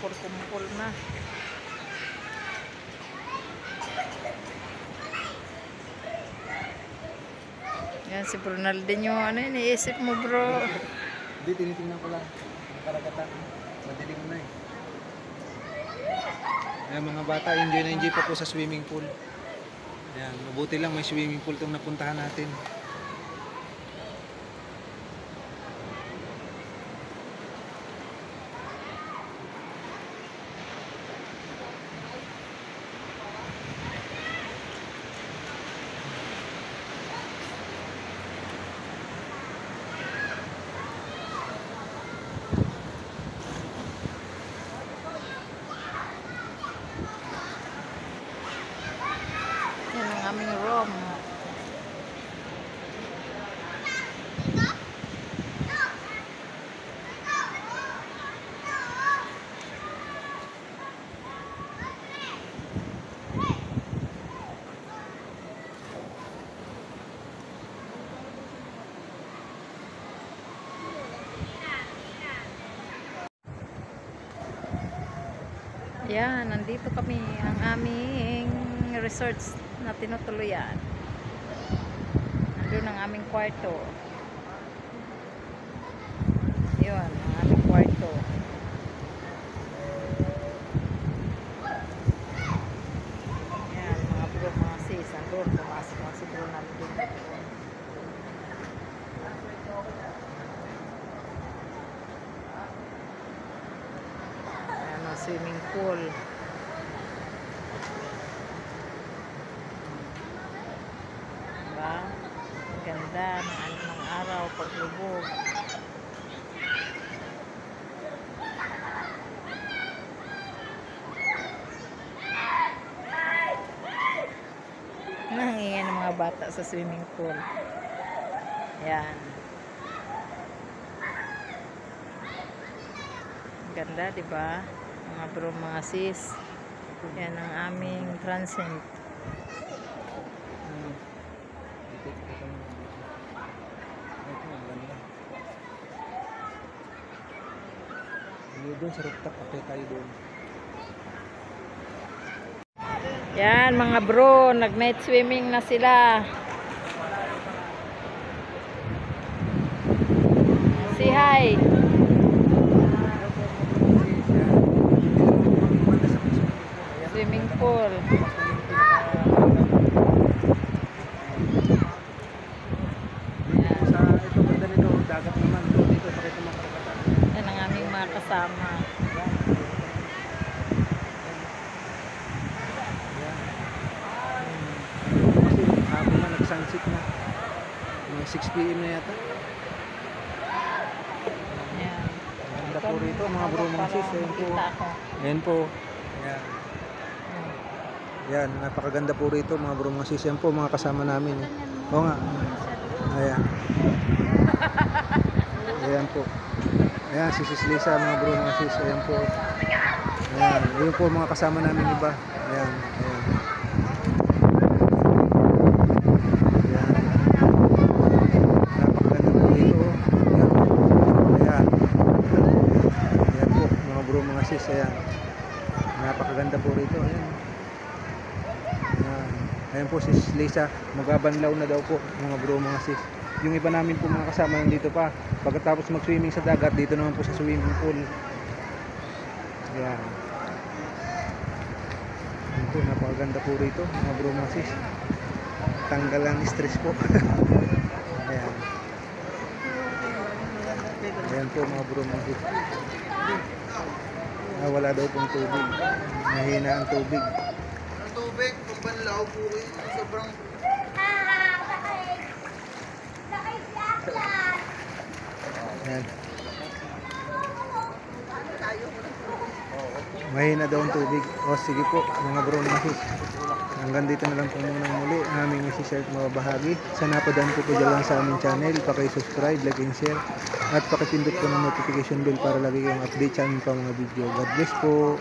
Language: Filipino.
kumpul-kumpul na. Yan si Bronaldinho. Ano yun? Iisip mo, bro? Hindi, tinitingnan ko lang. Ang karagatan. Madilim na eh. Ayan, mga bata, enjoy na enjoy pa po sa swimming pool. Ayan, mabuti lang may swimming pool itong napuntahan natin. Yan ang aming room. Yan, nandito kami ang aming resorts na tinutuluyan. Nandun ang aming kwarto. Yun, ang aming kwarto. Yan, mga bro, mga sis. Andun, pumasok ang si Bronaldinho. Ayan ang swimming pool. Diba? Ang ganda ng araw paglubog. Nangingi ng mga bata sa swimming pool. Yan. Ang ganda, diba? Mga bro, mga sis. Yan ang aming transient. Doon sa rooftop, kapit tayo doon. Yan mga bro, nag-night swimming na sila. Say hi. Swimming pool. Sa ito banda nito, dagat naman. Dito pakita mo karagatan. Yan ang aming mga kasama. Kasi hapon na, nag-sunset na. Mga 6 PM na yata. Yan. Ganda po rito mga bro, mga sis. Ayan po. Ayan po. Ayan. Yan, napakaganda po rito mga bro, mga sis. Yan po mga kasama namin. Oo nga. Ayan. Ayan po. Ayan, si Sis Lisa mga bro, mga sis. Ayan po. Ayan. Ayan po mga kasama namin iba. Ayan. Ayan. Ayan. Napakaganda po rito. Ayan. Ayan po mga bro, mga sis. Ayan. Napakaganda po rito. Ayan. Ayan. Ayan po si Lisa, magabanlaw na daw po mga bro, mga sis. Yung iba namin po mga kasama nandito pa. Pagkatapos mag-swimming sa dagat, dito naman po sa swimming pool. Ayan. Ayan po, napakaganda po rito mga bro, mga sis. Tanggal ang stress po. Ayan. Ayan po mga bro, mga sis. Wala daw pong tubig. Mahina ang tubig. Tubig, pambanlaw po rin. Sobrang... Ayan. Mahina daw ang tubig. O sige po mga bro, mga sis. Hanggang dito na lang po muna muli ang aming isi-share at mababahagi. Sana napadaan po dyan lang sa aming channel. Paki-subscribe, like and share. At pakipindot po ng notification bell para lagi kayong update sa aming mga video. God bless po.